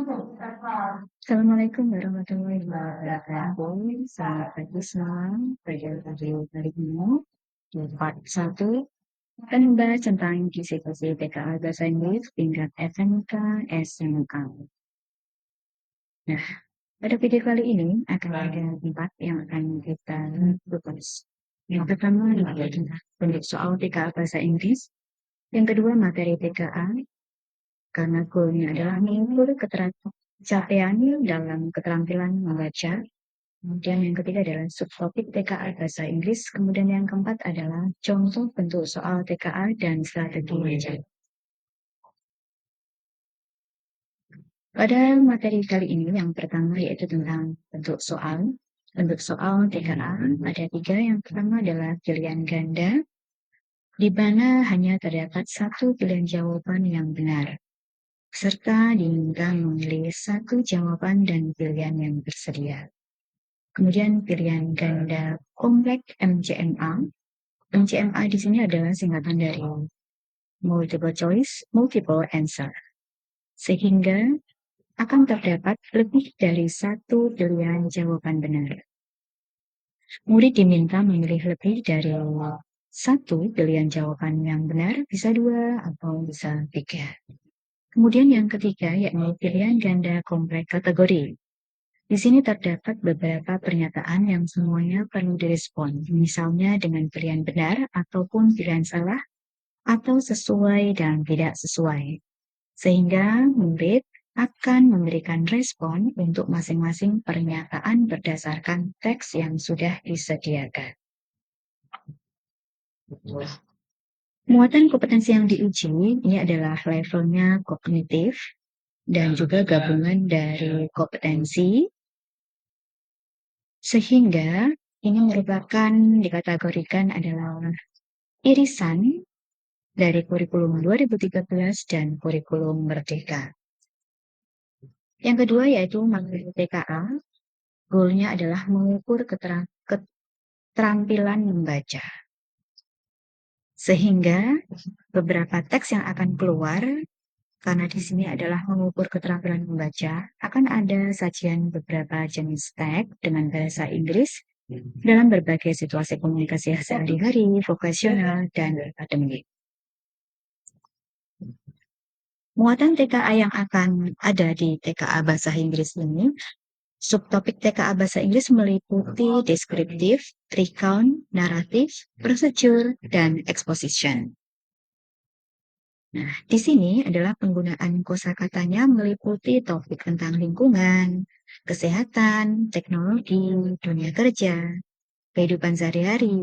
Assalamualaikum warahmatullahi wabarakatuh. Selamat pagi semua. Pada hari ini di part 1 akan membahas tentang kisi-kisi TKA Bahasa Inggris tingkat SMK SMA. Nah, pada video kali ini akan ada 4 yang akan kita bahas. Yang pertama adalah bentuk soal TKA Bahasa Inggris. Yang kedua materi TKA, karena goalnya adalah mengukur capaian dalam keterampilan membaca. Kemudian yang ketiga adalah subtopik TKA Bahasa Inggris. Kemudian yang keempat adalah contoh bentuk soal TKA dan strategi menjawab. Pada materi kali ini yang pertama yaitu tentang bentuk soal. Bentuk soal TKA ada 3. Yang pertama adalah pilihan ganda, di mana hanya terdapat satu pilihan jawaban yang benar, serta diminta memilih satu jawaban dan pilihan yang tersedia. Kemudian pilihan ganda kompleks MCMA. MCMA di sini adalah singkatan dari multiple choice, multiple answer. Sehingga akan terdapat lebih dari satu pilihan jawaban benar. Murid diminta memilih lebih dari satu pilihan jawaban yang benar, bisa 2 atau bisa 3. Kemudian yang ketiga yakni pilihan ganda kompleks kategori. Di sini terdapat beberapa pernyataan yang semuanya perlu direspon, misalnya dengan pilihan benar ataupun pilihan salah, atau sesuai dan tidak sesuai. Sehingga murid akan memberikan respon untuk masing-masing pernyataan berdasarkan teks yang sudah disediakan. Muatan kompetensi yang diuji ini adalah levelnya kognitif dan juga gabungan dari kompetensi, sehingga ini merupakan dikategorikan adalah irisan dari kurikulum 2013 dan kurikulum Merdeka. Yang kedua yaitu materi TKA, goalnya adalah mengukur keterampilan membaca. Sehingga beberapa teks yang akan keluar, karena di sini adalah mengukur keterampilan membaca, akan ada sajian beberapa jenis teks dengan bahasa Inggris dalam berbagai situasi komunikasi sehari-hari, vokasional, dan akademik. Muatan TKA yang akan ada di TKA Bahasa Inggris ini, subtopik TKA Bahasa Inggris meliputi deskriptif, recount, naratif, procedure, dan exposition. Nah, di sini adalah penggunaan kosakatanya meliputi topik tentang lingkungan, kesehatan, teknologi, dunia kerja, kehidupan sehari-hari,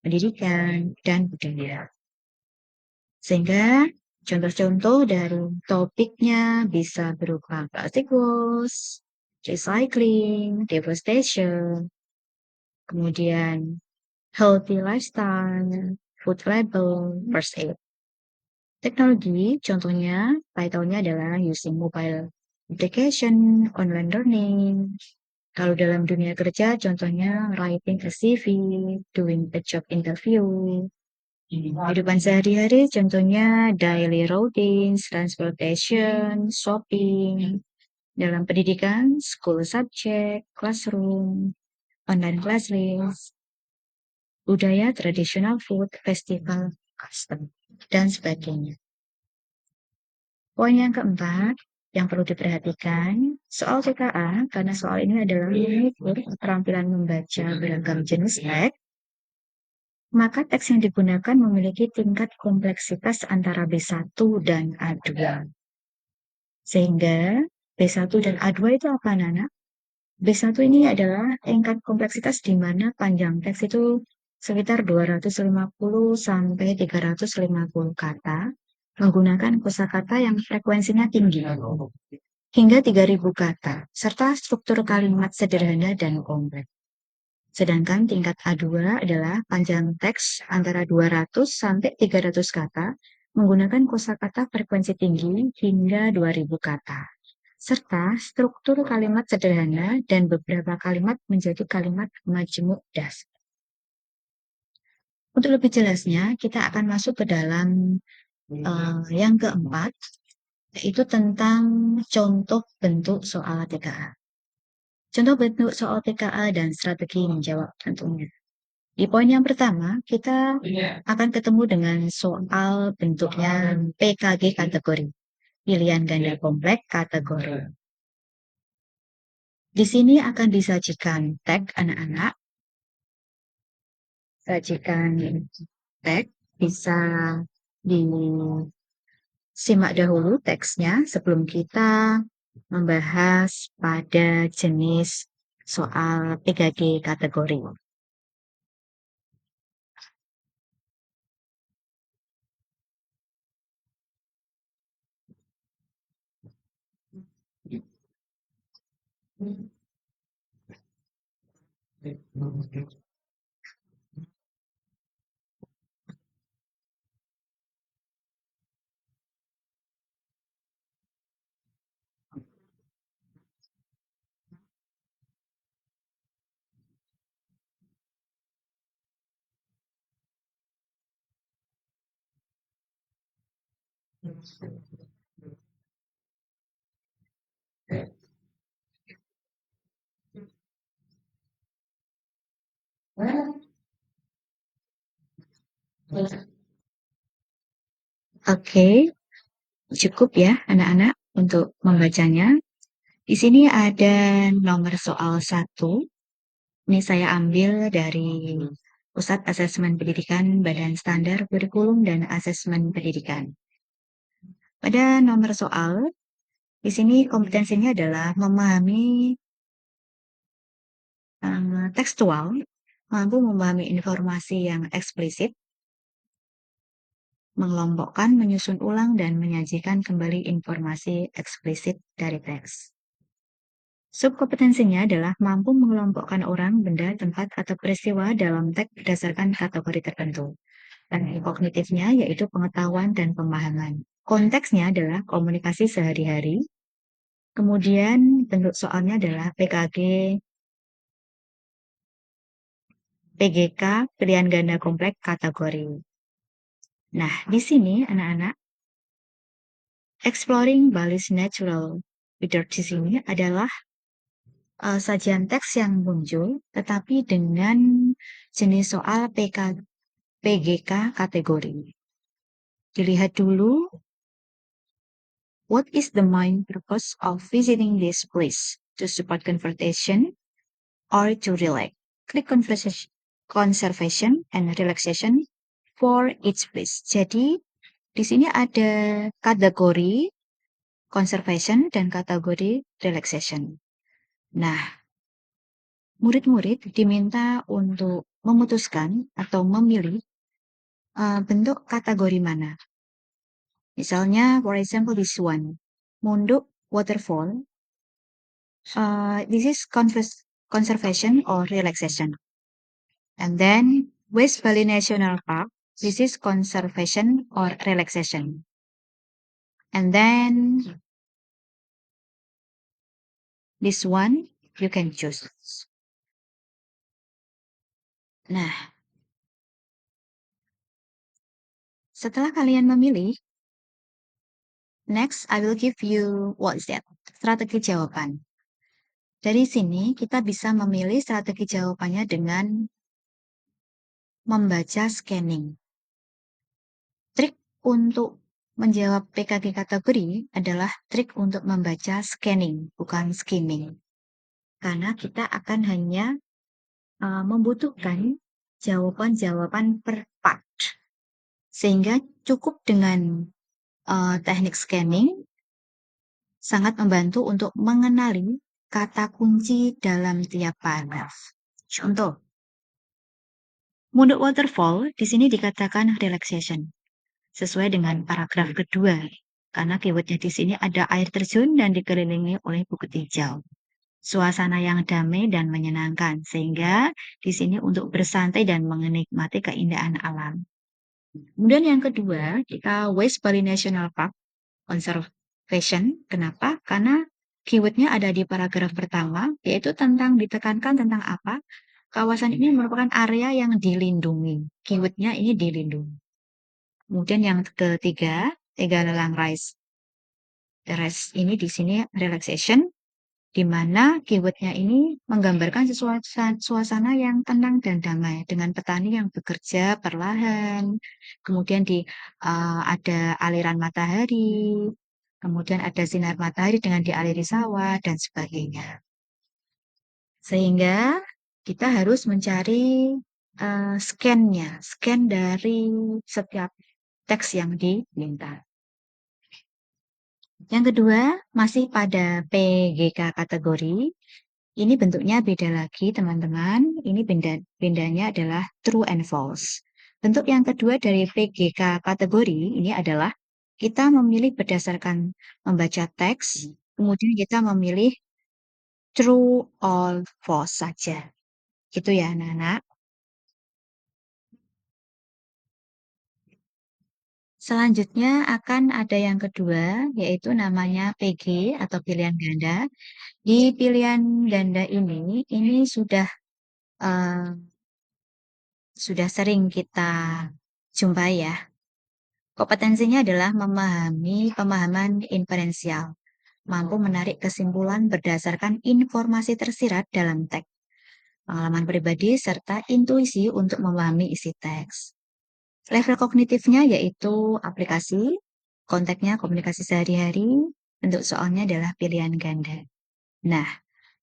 pendidikan, dan budaya. Sehingga contoh-contoh dari topiknya bisa berupa plastic waste, recycling, deforestation, kemudian healthy lifestyle, food label, first aid. Teknologi, contohnya, title-nya adalah using mobile application, online learning. Kalau dalam dunia kerja, contohnya writing a CV, doing a job interview. Kehidupan sehari-hari, contohnya daily routines, transportation, shopping. Dalam pendidikan, school subject, classroom, online classes, budaya, traditional food, festival, custom, dan sebagainya. Poin yang keempat, yang perlu diperhatikan, soal TKA, karena soal ini adalah mengukur keterampilan membaca beragam jenis teks, maka teks yang digunakan memiliki tingkat kompleksitas antara B1 dan A2. Sehingga B1 dan A2 itu apa, Nana? B1 ini adalah tingkat kompleksitas di mana panjang teks itu sekitar 250 sampai 350 kata, menggunakan kosakata yang frekuensinya tinggi, hingga 3000 kata, serta struktur kalimat sederhana dan kompleks. Sedangkan tingkat A2 adalah panjang teks antara 200 sampai 300 kata, menggunakan kosakata frekuensi tinggi hingga 2000 kata, serta struktur kalimat sederhana dan beberapa kalimat menjadi kalimat majmuk dasar. Untuk lebih jelasnya, kita akan masuk ke dalam yang keempat, yaitu tentang contoh bentuk soal TKA. Contoh bentuk soal TKA dan strategi menjawab tentunya. Di poin yang pertama, kita akan ketemu dengan soal bentuknya PKG kategori, pilihan ganda kompleks kategori. Di sini akan disajikan tag anak-anak, sajikan tag, bisa disimak dahulu teksnya sebelum kita membahas pada jenis soal PKG kategori. Oke, cukup ya anak-anak untuk membacanya. Di sini ada nomor soal 1. Ini saya ambil dari Pusat Asesmen Pendidikan Badan Standar Kurikulum dan Asesmen Pendidikan. Pada nomor soal, di sini kompetensinya adalah memahami tekstual, mampu memahami informasi yang eksplisit, mengelompokkan, menyusun ulang, dan menyajikan kembali informasi eksplisit dari teks. Subkompetensinya adalah mampu mengelompokkan orang, benda, tempat, atau peristiwa dalam teks berdasarkan kategori tertentu. Dan kognitifnya yaitu pengetahuan dan pemahaman. Konteksnya adalah komunikasi sehari-hari. Kemudian bentuk soalnya adalah PKG, PGK, pilihan ganda kompleks kategori. Nah, di sini anak-anak, exploring Bali's natural reader di sini adalah sajian teks yang muncul, tetapi dengan jenis soal PGK kategori. Dilihat dulu, what is the main purpose of visiting this place? To support conversation or to relax? Click conservation and relaxation for each place. Jadi, di sini ada kategori conservation dan kategori relaxation. Nah, murid-murid diminta untuk memutuskan atau memilih bentuk kategori mana. Misalnya, for example, this one, Munduk Waterfall. This is conservation or relaxation. And then, West Bali National Park. This is conservation or relaxation. And then, this one, you can choose. Nah, setelah kalian memilih, next I will give you, what is that? Strategi jawaban. Dari sini kita bisa memilih strategi jawabannya dengan membaca scanning. Trik untuk menjawab PKG kategori adalah trik untuk membaca scanning, bukan skimming. Karena kita akan hanya membutuhkan jawaban-jawaban per part. Sehingga cukup dengan teknik scanning sangat membantu untuk mengenali kata kunci dalam tiap paragraf. Contoh, Munduk Waterfall di sini dikatakan relaxation, sesuai dengan paragraf kedua, karena keywordnya di sini ada air terjun dan dikelilingi oleh bukit hijau. Suasana yang damai dan menyenangkan, sehingga di sini untuk bersantai dan menikmati keindahan alam. Kemudian yang kedua, kita West Bali National Park Conservation. Kenapa? Karena keywordnya ada di paragraf pertama, yaitu ditekankan tentang apa? Kawasan ini merupakan area yang dilindungi. Keywordnya ini dilindungi. Kemudian yang ketiga, Tegalalang Rise. Rest ini di sini relaxation, di mana keyword-nya ini menggambarkan suasana yang tenang dan damai dengan petani yang bekerja perlahan, kemudian ada aliran matahari, kemudian ada sinar matahari dengan dialiri sawah dan sebagainya. Sehingga kita harus mencari scan dari setiap teks yang diminta. Yang kedua, masih pada PGK kategori. Ini bentuknya beda lagi, teman-teman. Ini bedanya adalah true and false. Bentuk yang kedua dari PGK kategori ini adalah kita memilih berdasarkan membaca teks, kemudian kita memilih true or false saja. Gitu ya, anak-anak. Selanjutnya akan ada yang kedua, yaitu namanya PG atau pilihan ganda. Di pilihan ganda ini sudah sering kita jumpai ya. Kompetensinya adalah memahami pemahaman inferensial, mampu menarik kesimpulan berdasarkan informasi tersirat dalam teks, pengalaman pribadi, serta intuisi untuk memahami isi teks. Level kognitifnya yaitu aplikasi, konteksnya komunikasi sehari-hari, bentuk soalnya adalah pilihan ganda. Nah,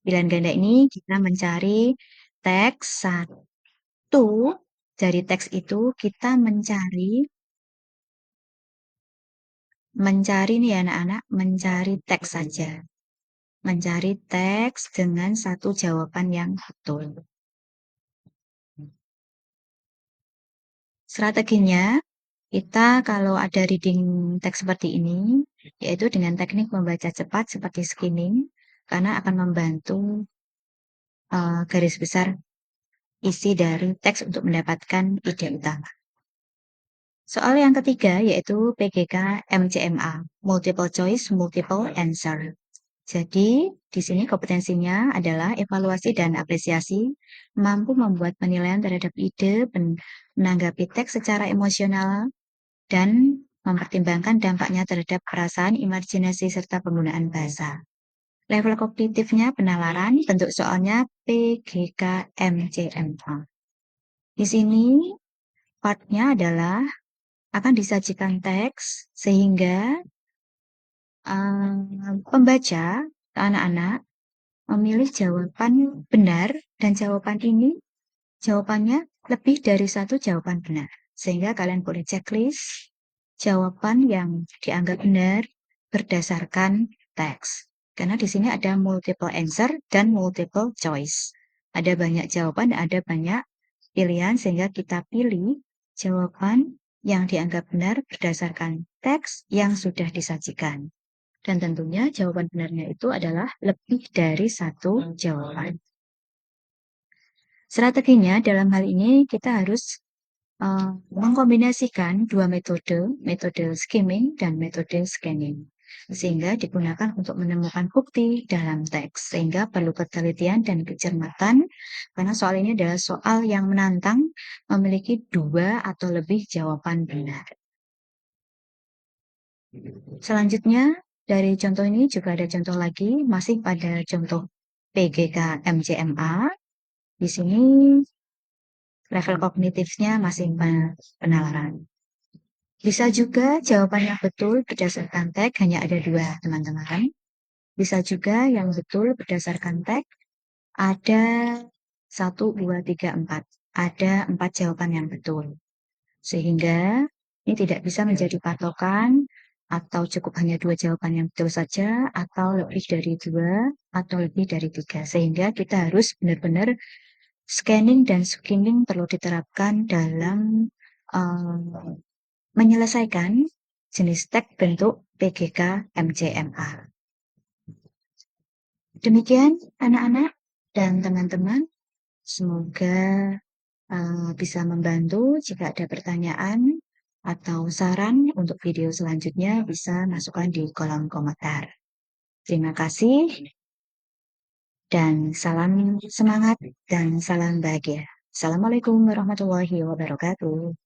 pilihan ganda ini kita mencari teks satu, dari teks itu kita mencari nih anak-anak, mencari teks saja. Mencari teks dengan satu jawaban yang betul. Strateginya, kita kalau ada reading teks seperti ini, yaitu dengan teknik membaca cepat seperti skimming, karena akan membantu garis besar isi dari teks untuk mendapatkan ide utama. Soal yang ketiga yaitu PGK MCMA, Multiple Choice, Multiple Answer. Jadi, di sini kompetensinya adalah evaluasi dan apresiasi, mampu membuat penilaian terhadap ide, menanggapi teks secara emosional, dan mempertimbangkan dampaknya terhadap perasaan, imajinasi, serta penggunaan bahasa. Level kognitifnya penalaran, bentuk soalnya PGK MCMA. Di sini partnya adalah akan disajikan teks sehingga pembaca, anak-anak, memilih jawaban benar dan jawabannya lebih dari satu jawaban benar. Sehingga kalian boleh checklist jawaban yang dianggap benar berdasarkan teks. Karena di sini ada multiple answer dan multiple choice. Ada banyak jawaban, ada banyak pilihan sehingga kita pilih jawaban yang dianggap benar berdasarkan teks yang sudah disajikan. Dan tentunya jawaban benarnya itu adalah lebih dari satu jawaban. Strateginya dalam hal ini kita harus mengkombinasikan dua metode skimming dan metode scanning. Sehingga digunakan untuk menemukan bukti dalam teks. Sehingga perlu ketelitian dan kecermatan, karena soal ini adalah soal yang menantang memiliki dua atau lebih jawaban benar. Selanjutnya, dari contoh ini juga ada contoh lagi, masih pada contoh PGK MCMA. Di sini level kognitifnya masih penalaran. Bisa juga jawaban yang betul berdasarkan teks hanya ada dua, teman-teman. Bisa juga yang betul berdasarkan teks ada 1, 2, 3, 4. Ada 4 jawaban yang betul. Sehingga ini tidak bisa menjadi patokan atau cukup hanya 2 jawaban yang betul saja, atau lebih dari 2, atau lebih dari 3. Sehingga kita harus benar-benar scanning dan skimming perlu diterapkan dalam menyelesaikan jenis teks bentuk PGK MCMA. Demikian anak-anak dan teman-teman, semoga bisa membantu. Jika ada pertanyaan atau saran untuk video selanjutnya bisa masukkan di kolom komentar. Terima kasih dan salam semangat dan salam bahagia. Assalamualaikum warahmatullahi wabarakatuh.